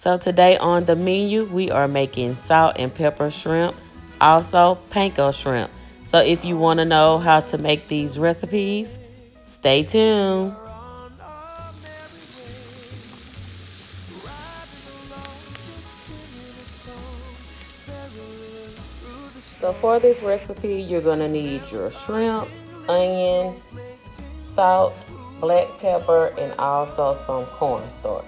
So today on the menu, we are making salt and pepper shrimp, also panko shrimp. So if you want to know how to make these recipes, stay tuned. So for this recipe, you're going to need your shrimp, onion, salt, black pepper, and also some cornstarch.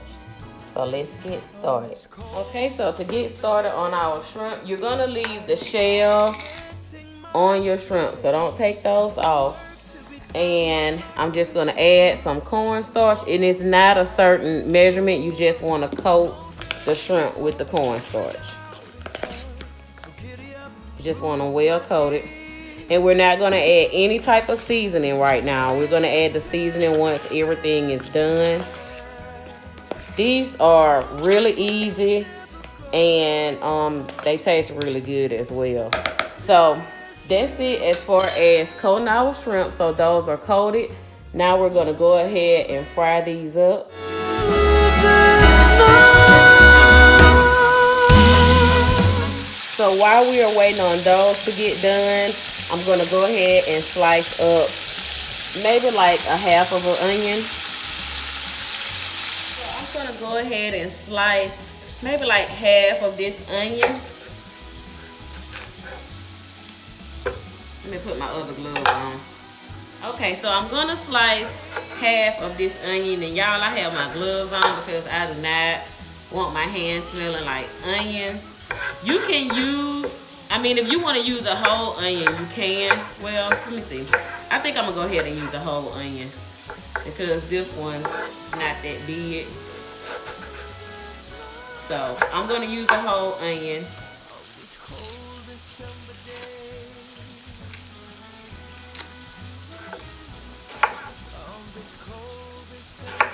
So let's get started. Okay, so to get started on our shrimp, you're going to leave the shell on your shrimp. So don't take those off. And I'm just going to add some cornstarch. And it's not a certain measurement. You just want to coat the shrimp with the cornstarch. You just want them well coated. And we're not going to add any type of seasoning right now. We're going to add the seasoning once everything is done. These are really easy and they taste really good as well. So that's it as far as coating our shrimp. So those are coated. Now we're going to go ahead and fry these up. So while we are waiting on those to get done, I'm going to go ahead and slice up maybe like a half of an onion. So I'm going to go ahead and slice maybe like half of this onion. Let me put my other glove on. Okay, so I'm going to slice half of this onion. And y'all, I have my gloves on because I do not want my hands smelling like onions. You can use, if you want to use a whole onion, you can. Well, let me see. I think I'm going to go ahead and use a whole onion because this one's not that big. So I'm going to use a whole onion.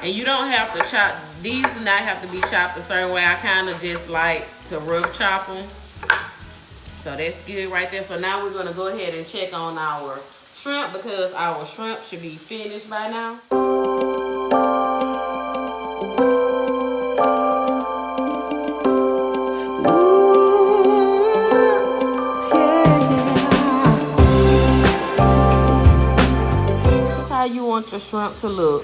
And you don't have to chop, these do not have to be chopped a certain way. I kind of just like to rough chop them. So that's good right there. So now we're going to go ahead and check on our shrimp because our shrimp should be finished by now. This is how you want your shrimp to look.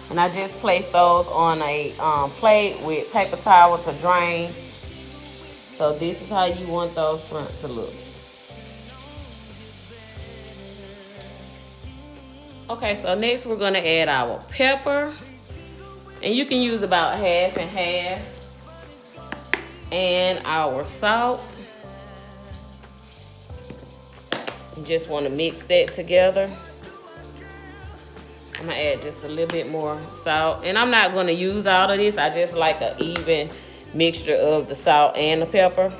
And I just placed those on a plate with paper towel to drain. So this is how you want those shrimp to look. Okay, so next we're gonna add our pepper. And you can use about half and half. And our salt. You just wanna mix that together. I'm gonna add just a little bit more salt. And I'm not gonna use all of this. I just like an even mixture of the salt and the pepper.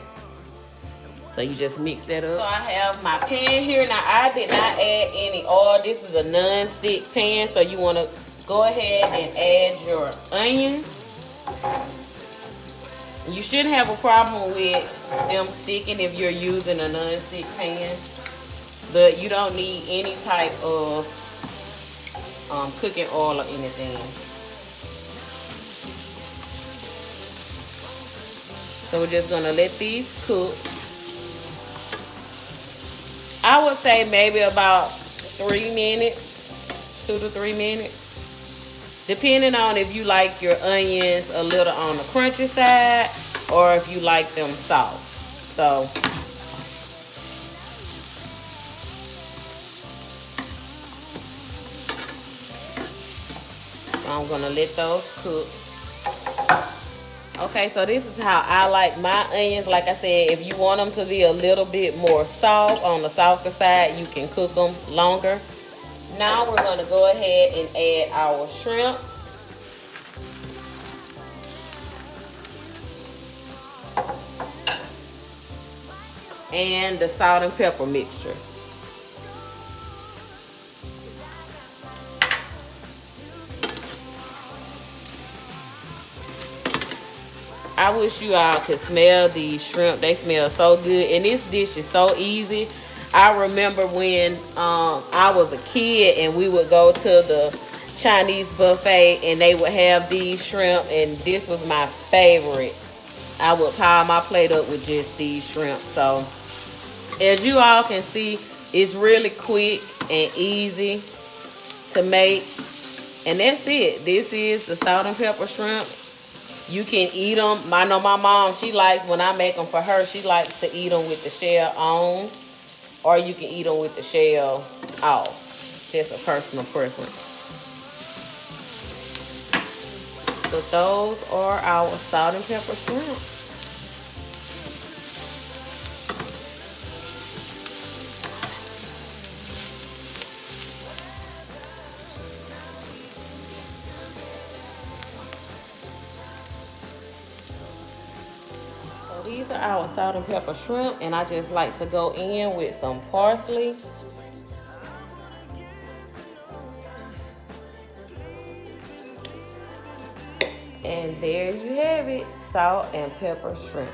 So you just mix that up. So I have my pan here. Now I did not add any oil. This is a non-stick pan. So you wanna go ahead and add your onions. You shouldn't have a problem with them sticking if you're using a non-stick pan. But you don't need any type of cooking oil or anything. So we're just gonna let these cook. I would say maybe about 3 minutes, 2 to 3 minutes, depending on if you like your onions a little on the crunchy side or if you like them soft. So I'm gonna let those cook. Okay, so this is how I like my onions. Like I said, if you want them to be a little bit more soft, on the softer side, you can cook them longer. Now we're gonna go ahead and add our shrimp. And the salt and pepper mixture. I wish you all could smell these shrimp. They smell so good. And this dish is so easy. I remember when I was a kid and we would go to the Chinese buffet, and they would have these shrimp, and this was my favorite. I would pile my plate up with just these shrimp. So as you all can see, it's really quick and easy to make. And that's it. This is the salt and pepper shrimp. You can eat them. I know my mom, she likes, when I make them for her, she likes to eat them with the shell on. Or you can eat them with the shell off. Just a personal preference. So those are our salt and pepper shrimp. So these are our salt and pepper shrimp, and I just like to go in with some parsley. And there you have it, salt and pepper shrimp.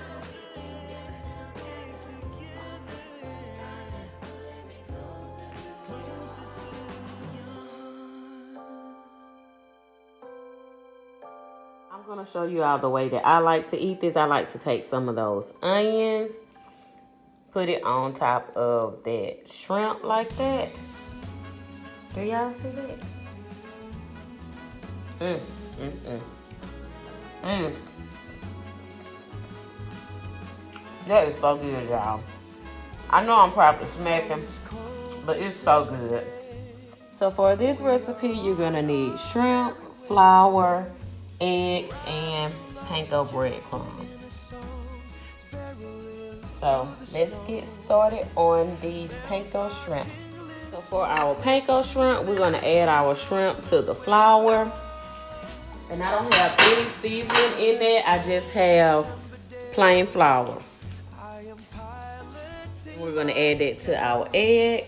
I'm gonna show you all the way that I like to eat this. I like to take some of those onions, put it on top of that shrimp like that. Do y'all see that? That is so good, y'all. I know I'm probably smacking, but it's so good. So for this recipe, you're gonna need shrimp, flour, eggs, and panko breadcrumbs. So let's get started on these panko shrimp. So for our panko shrimp, we're gonna add our shrimp to the flour. And I don't have any seasoning in there. I just have plain flour. We're gonna add that to our egg.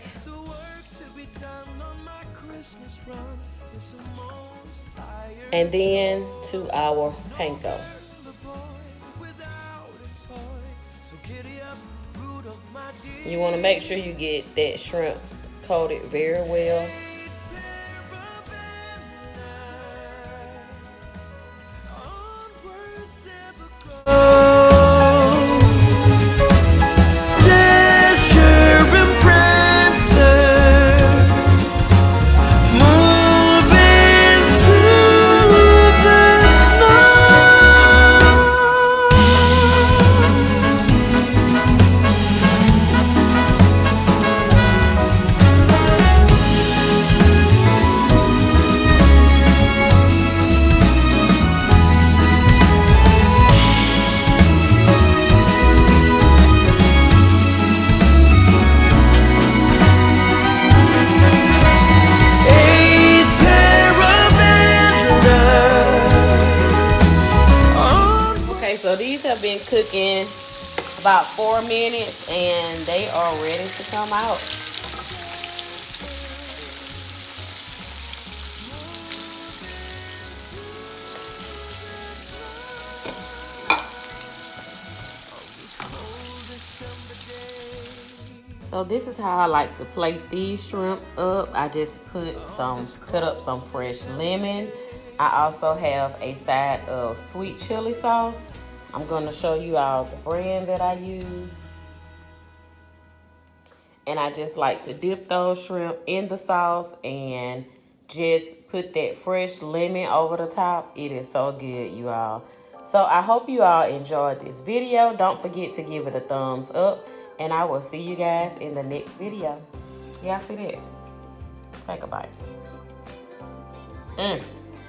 And then to our panko. You wanna make sure you get that shrimp coated very well. So these have been cooking about 4 minutes and they are ready to come out. So this is how I like to plate these shrimp up. I just cut up some fresh lemon. I also have a side of sweet chili sauce. I'm gonna show you all the brand that I use. And I just like to dip those shrimp in the sauce and just put that fresh lemon over the top. It is so good, you all. So I hope you all enjoyed this video. Don't forget to give it a thumbs up. And I will see you guys in the next video. Y'all see that? Take a bite. And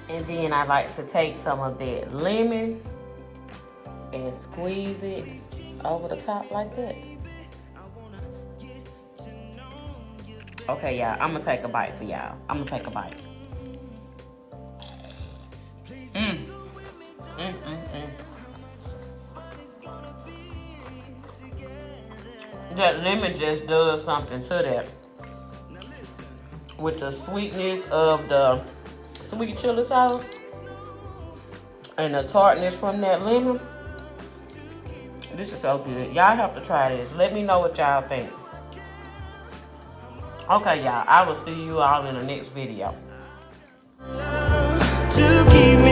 then I like to take some of that lemon and squeeze it over the top like that. Okay, y'all, I'm gonna take a bite for y'all. I'm gonna take a bite. That lemon just does something to that. With the sweetness of the sweet chili sauce and the tartness from that lemon. This is so good. Y'all have to try this. Let me know what y'all think. Okay, y'all. I will see you all in the next video. to keep me